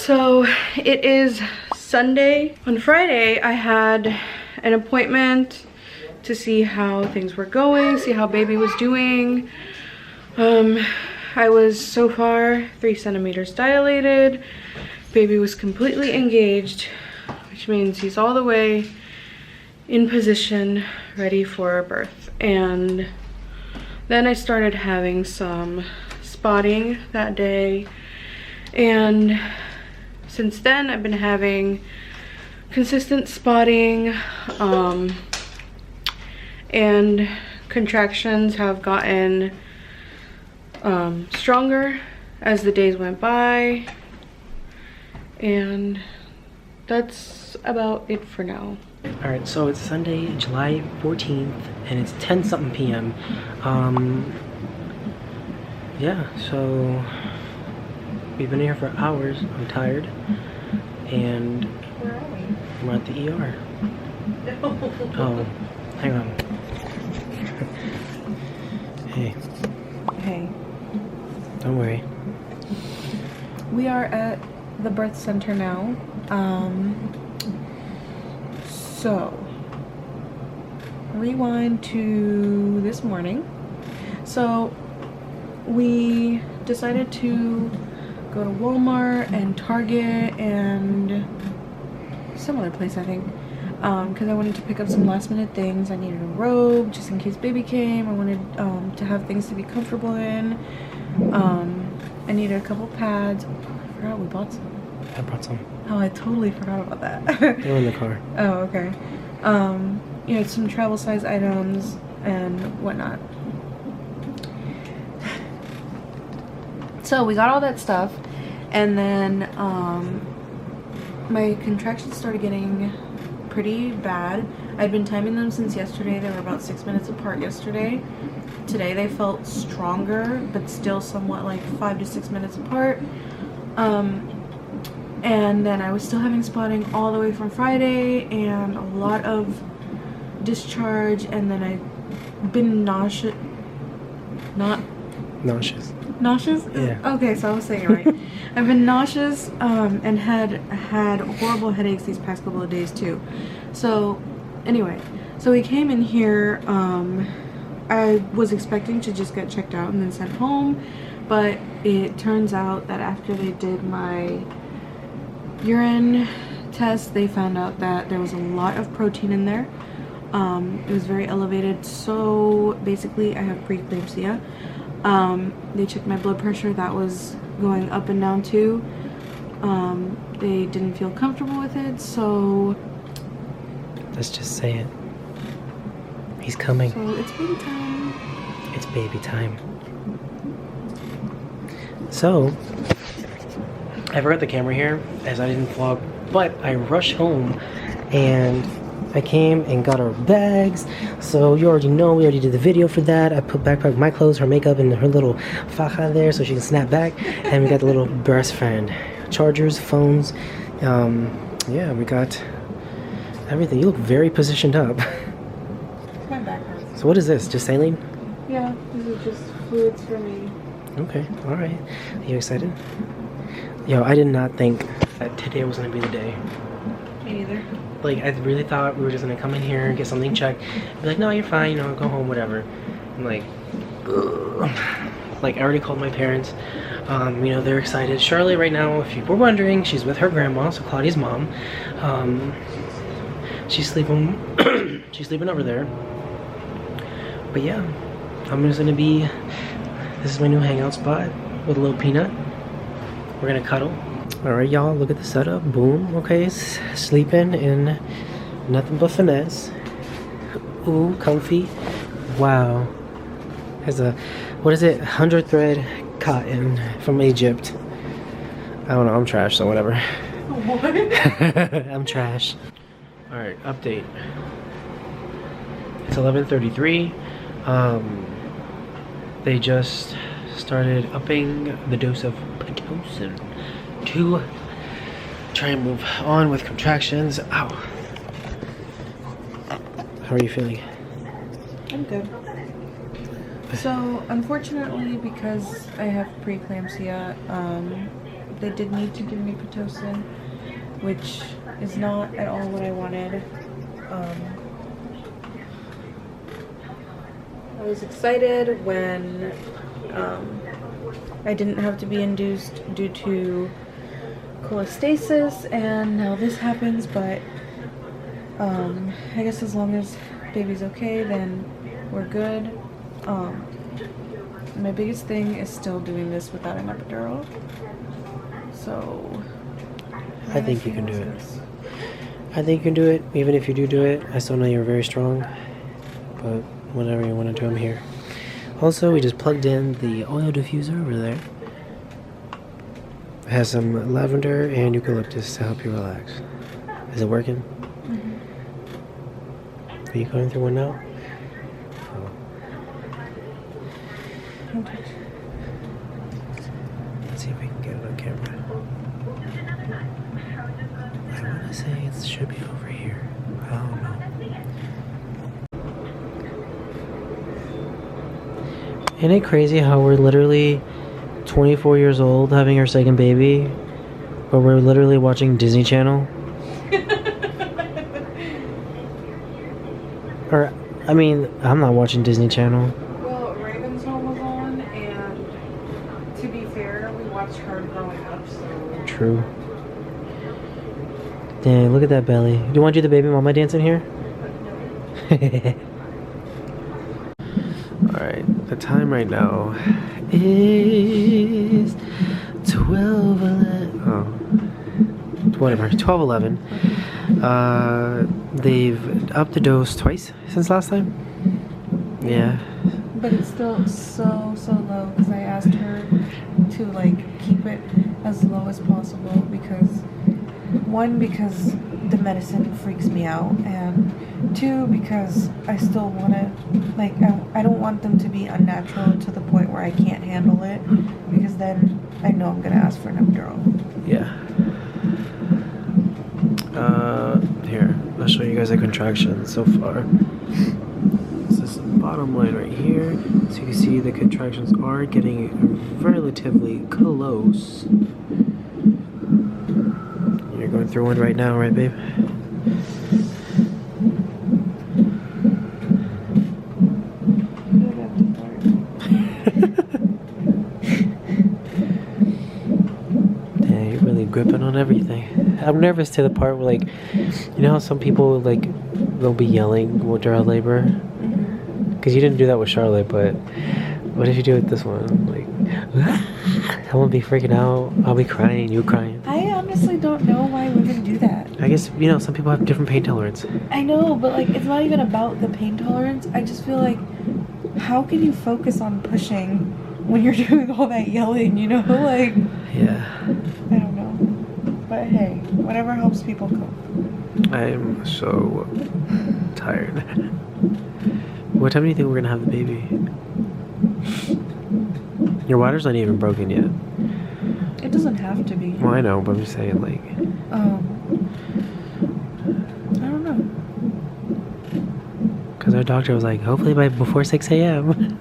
So it is Sunday. On Friday, I had an appointment to see how things were going, see how baby was doing. I was so far 3 centimeters dilated. Baby was completely engaged, which means he's all the way in position, ready for birth. And then I started having some spotting that day. And since then, I've been having consistent spotting, and contractions have gotten stronger as the days went by, and that's about it for now. All right, so it's Sunday, July 14th, and it's 10 something p.m. Yeah, so we've been here for hours. I'm tired, and Where are we? we're at the ER. Oh, hang on. Hey. Hey. Don't worry. We are at the birth center now. So, rewind to this morning. So, we decided to go to Walmart and Target and some other place, I think, because I wanted to pick up some last minute things. I needed a robe just in case baby came. I wanted to have things to be comfortable in. I needed a couple pads. I forgot we bought some. I brought some. Oh, I totally forgot about that. They were in the car. Oh, okay. You know, some travel size items and whatnot. So we got all that stuff, and then my contractions started getting pretty bad. I'd been timing them since yesterday. They were about 6 minutes apart yesterday. Today they felt stronger, but still somewhat like 5 to 6 minutes apart. And then I was still having spotting all the way from Friday, and a lot of discharge, and then I've been nauseous. Nauseous? Yeah. Okay, so I was saying it right. I've been nauseous, and had horrible headaches these past couple of days too. So anyway, so we came in here. I was expecting to just get checked out and then sent home, but it turns out that after they did my urine test, they found out that there was a lot of protein in there. It was very elevated, so basically I have preeclampsia. They checked my blood pressure, that was going up and down too. They didn't feel comfortable with it, so Let's just say it. He's coming. So it's baby time. It's baby time. So, I forgot the camera here as I didn't vlog, but I rushed home and I came and got our bags. So you already know, we already did the video for that. I put backpack, my clothes, her makeup, and her little faja there so she can snap back. And we got the little best friend. Chargers, phones. Yeah, we got everything. You look very positioned up. My back hurts. So what is this? Just saline? Yeah, these are just fluids for me. Okay, alright. Are you excited? Yo, I did not think that today was gonna be the day. Me neither. Like, I really thought we were just gonna come in here, get something checked, be like, no, you're fine, you know, go home, whatever. I'm like, ugh. Like, I already called my parents. You know, they're excited. Charlotte right now, if you were wondering, she's with her grandma, so Claudia's mom. She's sleeping, she's sleeping over there. But yeah, I'm just gonna be, this is my new hangout spot with a little peanut. We're gonna cuddle. All right, y'all, look at the setup. Boom, okay, sleeping in nothing but finesse. Ooh, comfy. Wow. Has a, what is it, 100 thread cotton from Egypt. I don't know, I'm trash, so whatever. What? I'm trash. All right, update. It's 11:33. They just started upping the dose of Pitocin to try and move on with contractions. Ow. How are you feeling? I'm good. So, unfortunately, because I have preeclampsia, they did need to give me Pitocin, which is not at all what I wanted. I was excited when I didn't have to be induced due to cholestasis, and now this happens, but I guess as long as baby's okay, then we're good. My biggest thing is still doing this without an epidural. So I think you can do it. I think you can do it. Even if you do it, I still know you're very strong. But whatever you want to do, I'm here. Also, we just plugged in the oil diffuser over there. It has some lavender and eucalyptus to help you relax. Is it working? Mm-hmm. Are you going through one now? Oh. Let's see if we can get it on camera. I want to say it should be over here. I don't know. Isn't it crazy how we're literally 24 years old having our second baby, but we're literally watching Disney Channel? Or, I mean, I'm not watching Disney Channel. Well, Raven's Home was on, and to be fair, we watched her growing up, so... True. Dang, look at that belly. Do you want to do the baby mama dance in here? Alright, the time right now is 12:11. They've upped the dose twice since last time. Yeah. But it's still so low, because I asked her to like keep it as low as possible, because because the medicine freaks me out, and 2, because I still want to, like, I don't want them to be unnatural to the point where I can't handle it, because then I know I'm gonna ask for an epidural. Yeah. Here, I'll show you guys the contractions so far. This is the bottom line right here. So you can see the contractions are getting relatively close. You're going through one right now, right, babe? Dang, you're really gripping on everything. I'm nervous to the part where, like, you know how some people, like, they'll be yelling during labor? Because you didn't do that with Charlotte, but what if you do it with this one? Like, I won't be freaking out. I'll be crying. You crying. I honestly don't know why women do that. I guess, you know, some people have different pain tolerance. I know, but like, it's not even about the pain tolerance. I just feel like, how can you focus on pushing when you're doing all that yelling, you know? Like, Yeah. I don't know. But hey, whatever helps people cope. I'm so tired. What time do you think we're gonna have the baby? Your water's not even broken yet. It doesn't have to be. Well, I know, but I'm just saying, like... I don't know. Because our doctor was like, hopefully before 6 a.m.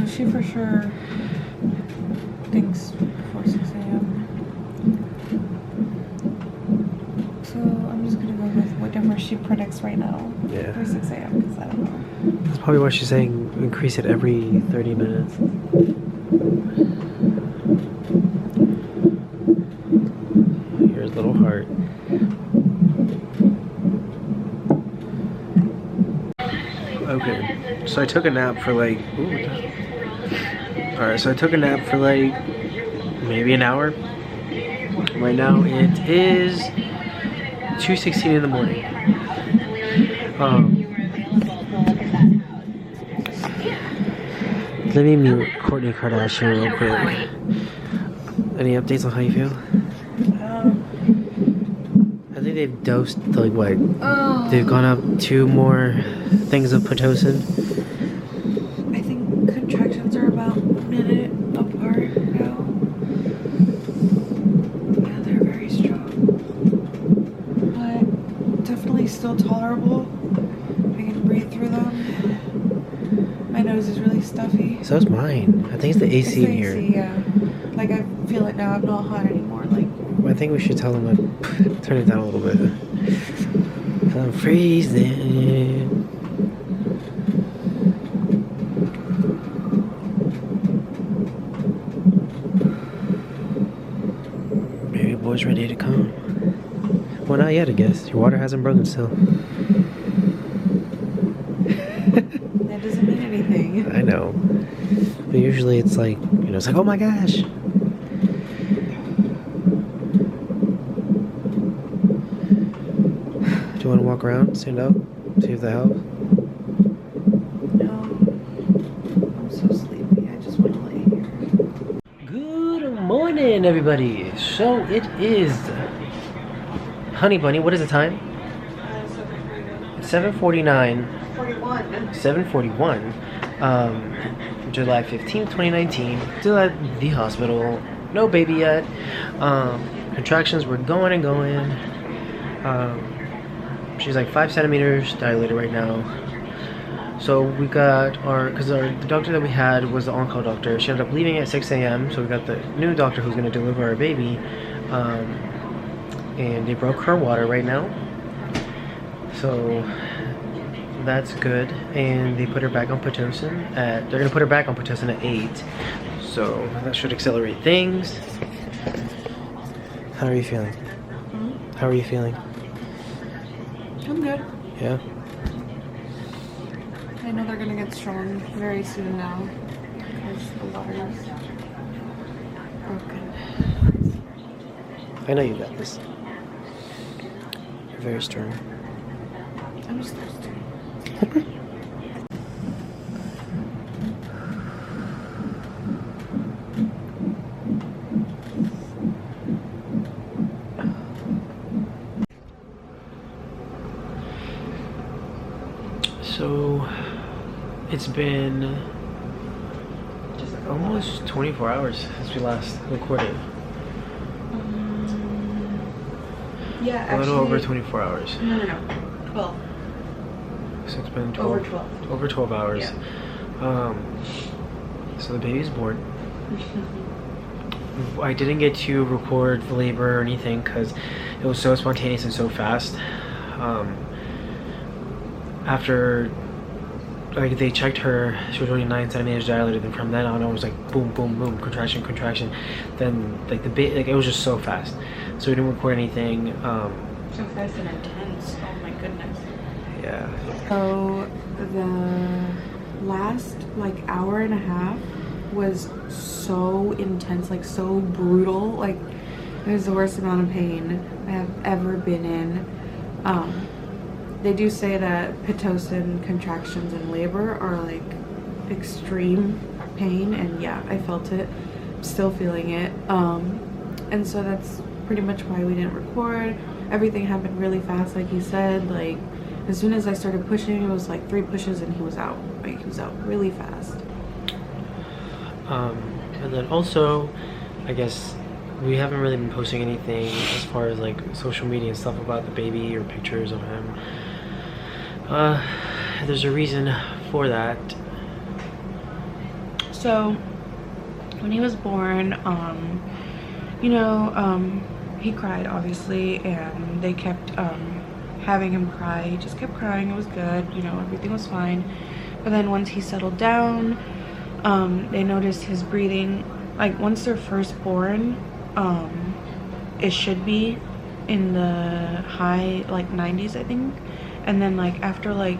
She for sure thinks before 6 a.m. So I'm just gonna go with whatever she predicts right now. Yeah. For 6 a.m. because I don't know. That's probably why she's saying increase it every 30 minutes. Here's little heart. Okay, so I took a nap for like... Alright, so I took a nap for like maybe an hour. Right now it is 2:16 in the morning. Let me mute Kourtney Kardashian real quick. Any updates on how you feel? I think they've dosed, like, what? Oh. They've gone up 2 more things of Pitocin. I think contractions are about a minute apart now. Yeah, they're very strong. But definitely still tolerable. I can breathe through them. My nose is really stuffy. So is mine. I think it's the AC in here. Yeah. Like I feel it now. I'm not hot anymore. Like. I think we should tell them to turn it down a little bit. I'm freezing. Baby boy's ready to come. Well, not yet, I guess. Your water hasn't broken still. That doesn't mean anything. I know. But usually it's like, you know, it's like, oh my gosh. Do you want to walk around, stand up, see if that helps? No. I'm so sleepy. I just want to lay here. Good morning, everybody. So it is Honey Bunny. What is the time? 7:49. 7:41. July 15th, 2019. Still at the hospital. No baby yet. Contractions were going and going. She's like 5 centimeters dilated right now. So we got the doctor that we had was the on-call doctor. She ended up leaving at 6 a.m. So we got the new doctor who's going to deliver our baby. And they broke her water right now. So that's good. And they put her back on Pitocin they're going to put her back on Pitocin at 8. So that should accelerate things. How are you feeling? How are you feeling? I'm good. Yeah? I know they're gonna get strong very soon now because the water is broken. I know you got this. You're very strong. I'm just thirsty. So it's been just almost 24 hours since we last recorded. Yeah, actually. A little over 24 hours. No. 12. So it's been 12, Over 12. Over 12 hours. Yeah. So the baby's born. I didn't get to record the labor or anything because it was so spontaneous and so fast. After like they checked her, she was only 9 centimeters dilated, and from then on it was like boom, boom, boom, contraction, contraction. Then like it was just so fast. So we didn't record anything. So fast and intense. Oh my goodness. Yeah. So the last like hour and a half was so intense, like so brutal. Like it was the worst amount of pain I have ever been in. They do say that Pitocin contractions in labor are like extreme pain, and yeah, I felt it. I'm still feeling it. And so that's pretty much why we didn't record. Everything happened really fast, like he said. Like as soon as I started pushing, it was like 3 pushes and he was out. Like he was out really fast. And then also, I guess we haven't really been posting anything as far as like social media and stuff about the baby or pictures of him. There's a reason for that. So when he was born, he cried obviously, and they kept having him cry. He just kept crying. It was good, everything was fine. But then once he settled down, they noticed his breathing, like once they're first born, it should be in the high like 90s, I think, and then like after like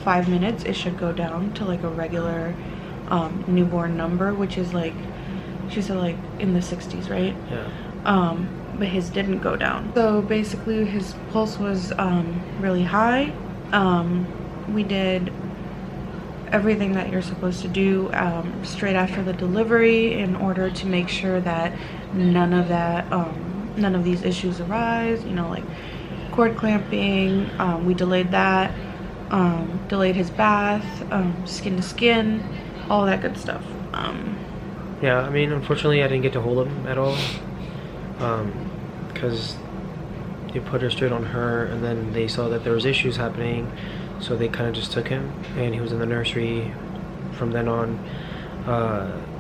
5 minutes it should go down to like a regular newborn number, which is like, she said like in the 60s, right? Yeah. But his didn't go down. So basically his pulse was really high. We did everything that you're supposed to do straight after the delivery in order to make sure that none of these issues arise, like cord clamping. We delayed that, delayed his bath, skin to skin, all that good stuff. Yeah, I mean, unfortunately I didn't get to hold him at all, because they put her straight on her, and then they saw that there was issues happening, so they kind of just took him, and he was in the nursery from then on.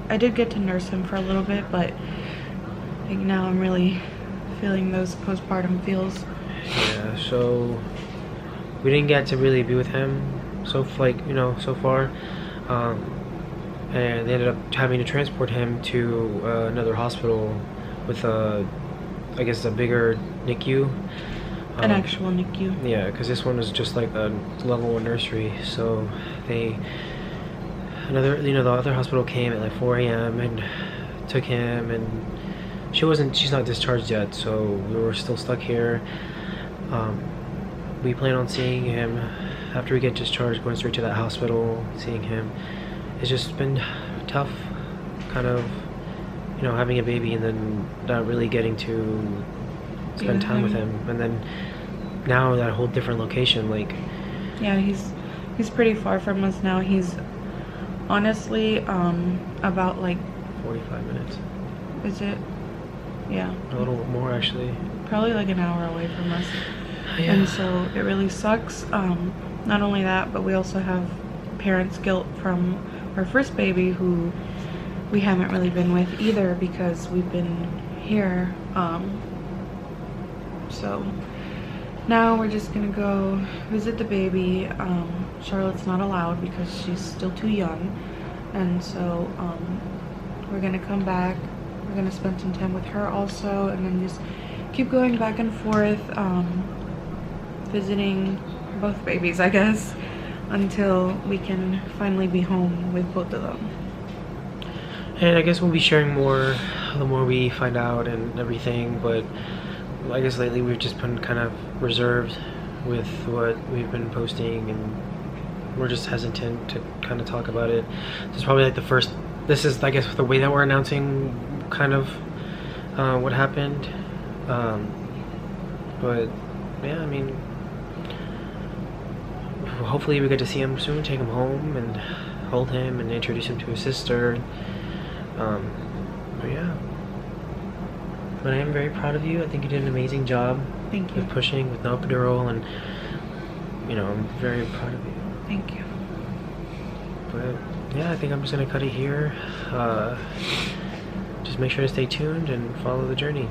I did get to nurse him for a little bit, but I think now I'm really feeling those postpartum feels. Yeah, so we didn't get to really be with him so far, and they ended up having to transport him to another hospital with I guess a bigger NICU. An actual NICU. Yeah, because this one was just like a level 1 nursery. So the other hospital came at like 4 a.m. and took him, and she's not discharged yet, so we were still stuck here. We plan on seeing him after we get discharged, going straight to that hospital, seeing him. It's just been tough, kind of, having a baby and then not really getting to spend time with him, and then now that whole different location, like. Yeah, he's pretty far from us now. He's honestly about like 45 minutes. Is it? Yeah. A little more actually. Probably like an hour away from us. Yeah. And so it really sucks. Not only that, but we also have parents' guilt from our first baby, who we haven't really been with either because we've been here. So now we're just gonna go visit the baby. Charlotte's not allowed because she's still too young, and so we're gonna come back. We're gonna spend some time with her also, and then just keep going back and forth, visiting both babies, I guess, until we can finally be home with both of them. And I guess we'll be sharing more the more we find out and everything, but I guess lately we've just been kind of reserved with what we've been posting, and we're just hesitant to kind of talk about it. This is probably like this is, I guess, the way that we're announcing kind of what happened. But yeah, I mean, hopefully we get to see him soon, take him home and hold him and introduce him to his sister. But yeah, but I am very proud of you. I think you did an amazing job. Thank you. With pushing, with no epidural, and I'm very proud of you. Thank you. But yeah, I think I'm just gonna cut it here. Just make sure to stay tuned and follow the journey.